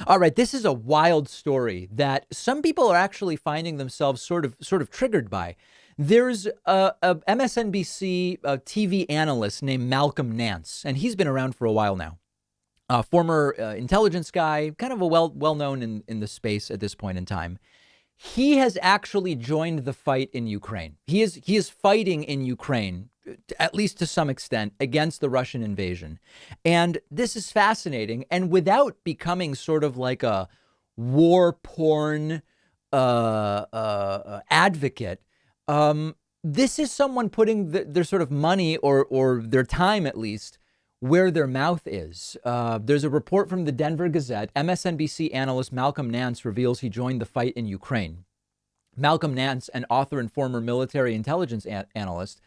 All right, this is a wild story that some people are actually finding themselves sort of triggered by. There's a MSNBC TV analyst named Malcolm Nance, and he's been around for a while now. Former intelligence guy, kind of a well known in the space at this point in time. He has actually joined the fight in Ukraine. He is fighting in Ukraine, at least to some extent, against the Russian invasion. And this is fascinating. And without becoming sort of like a war porn advocate, this is someone putting their sort of money or their time, at least, where their mouth is. There's a report from the Denver Gazette. MSNBC analyst Malcolm Nance reveals he joined the fight in Ukraine. Malcolm Nance, an author and former military intelligence analyst,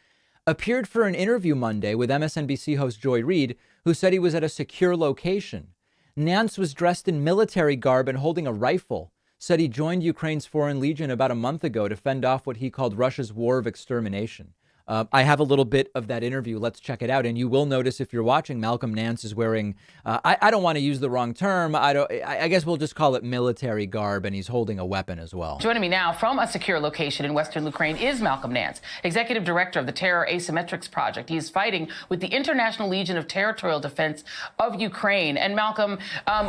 appeared for an interview Monday with MSNBC host Joy Reid, who said he was at a secure location. Nance was dressed in military garb and holding a rifle, said he joined Ukraine's Foreign Legion about a month ago to fend off what he called Russia's war of extermination. I have a little bit of that interview. Let's check it out. And you will notice if you're watching, Malcolm Nance is wearing, I don't want to use the wrong term. I guess we'll just call it military garb, and he's holding a weapon as well. Joining me now from a secure location in Western Ukraine is Malcolm Nance, executive director of the Terror Asymmetrics Project. He is fighting with the International Legion of Territorial Defense of Ukraine. And Malcolm,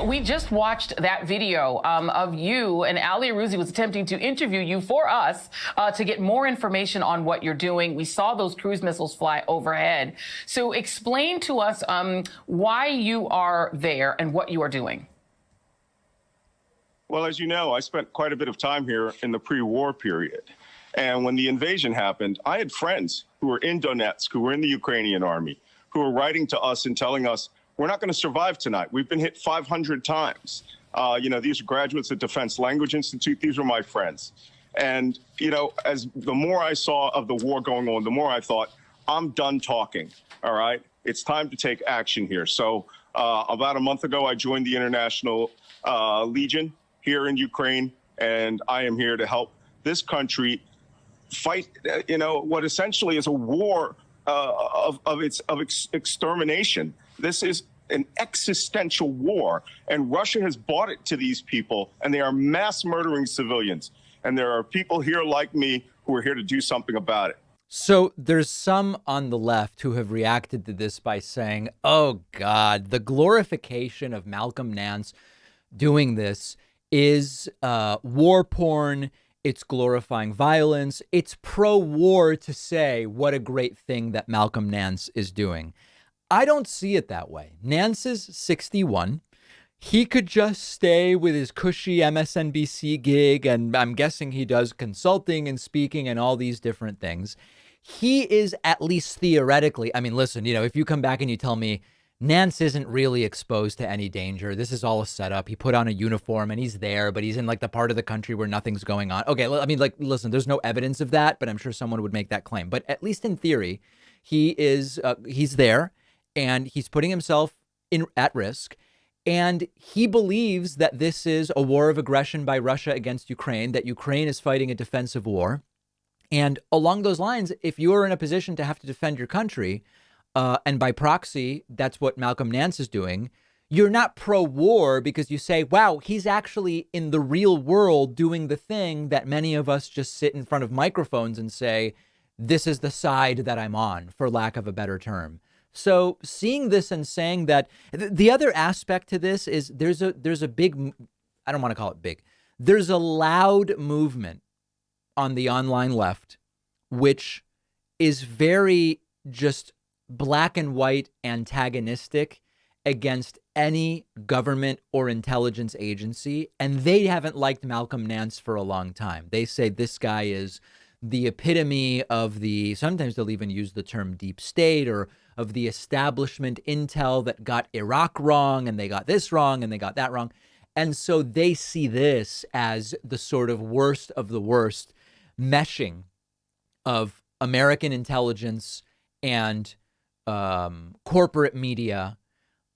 we just watched that video of you, and Ali Arouzi was attempting to interview you for us to get more information on what you're doing. We saw those cruise missiles fly overhead. So explain to us why you are there and what you are doing. Well, as you know, I spent quite a bit of time here in the pre-war period. And when the invasion happened, I had friends who were in Donetsk, who were in the Ukrainian army, who were writing to us and telling us, we're not going to survive tonight. We've been hit 500 times. These are graduates at Defense Language Institute. These are my friends. And, as the more I saw of the war going on, the more I thought, I'm done talking. All right. It's time to take action here. So about a month ago, I joined the International Legion here in Ukraine, and I am here to help this country fight, what essentially is a war of extermination. This is an existential war, and Russia has bought it to these people, and they are mass murdering civilians. And there are people here like me who are here to do something about it. So there's some on the left who have reacted to this by saying, oh, God, the glorification of Malcolm Nance doing this is war porn. It's glorifying violence. It's pro-war to say what a great thing that Malcolm Nance is doing. I don't see it that way. Nance is 61. He could just stay with his cushy MSNBC gig, and I'm guessing he does consulting and speaking and all these different things. He is, at least theoretically, I mean, listen, if you come back and you tell me Nance isn't really exposed to any danger, this is all a setup. He put on a uniform and he's there, but he's in like the part of the country where nothing's going on. Okay, I mean, like, listen, there's no evidence of that, but I'm sure someone would make that claim. But at least in theory, he's there and he's putting himself at risk. And he believes that this is a war of aggression by Russia against Ukraine, that Ukraine is fighting a defensive war. And along those lines, if you're in a position to have to defend your country, and by proxy, that's what Malcolm Nance is doing, you're not pro-war because you say, wow, he's actually in the real world doing the thing that many of us just sit in front of microphones and say, this is the side that I'm on, for lack of a better term. So seeing this and saying that the other aspect to this is there's a big, I don't want to call it big. There's a loud movement on the online left, which is very just black and white antagonistic against any government or intelligence agency. And they haven't liked Malcolm Nance for a long time. They say this guy is the epitome of sometimes they'll even use the term deep state, or of the establishment intel that got Iraq wrong, and they got this wrong, and they got that wrong. And so they see this as the sort of worst of the worst meshing of American intelligence and corporate media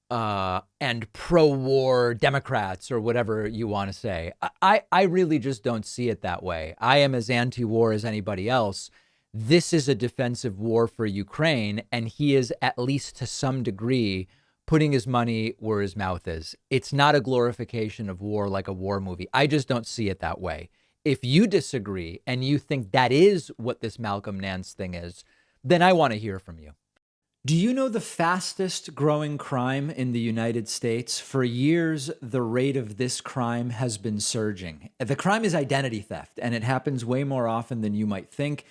and pro-war Democrats, or whatever you want to say. I really just don't see it that way. I am as anti-war as anybody else. This is a defensive war for Ukraine, and he is, at least to some degree, putting his money where his mouth is. It's not a glorification of war like a war movie. I just don't see it that way. If you disagree and you think that is what this Malcolm Nance thing is, then I want to hear from you. Do you know the fastest growing crime in the United States? For years, the rate of this crime has been surging. The crime is identity theft, and it happens way more often than you might think.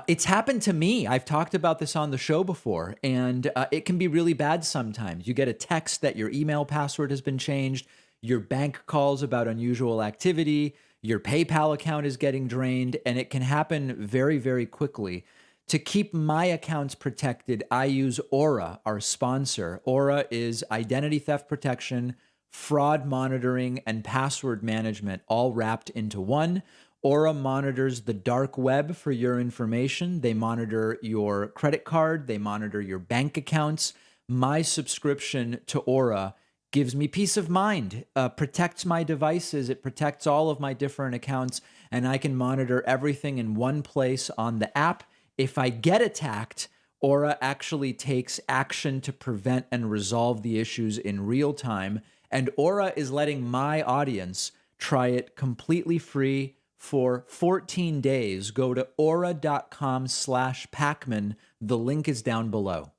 It's happened to me. I've talked about this on the show before, and it can be really bad sometimes. You get a text that your email password has been changed, your bank calls about unusual activity, your PayPal account is getting drained, and it can happen very, very quickly. To keep my accounts protected, I use Aura, our sponsor. Aura is identity theft protection, fraud monitoring, and password management all wrapped into one. Aura monitors the dark web for your information. They monitor your credit card. They monitor your bank accounts. My subscription to Aura gives me peace of mind, protects my devices. It protects all of my different accounts, and I can monitor everything in one place on the app. If I get attacked, Aura actually takes action to prevent and resolve the issues in real time. And Aura is letting my audience try it completely free for 14 days. Go to aura.com/Pacman. The link is down below.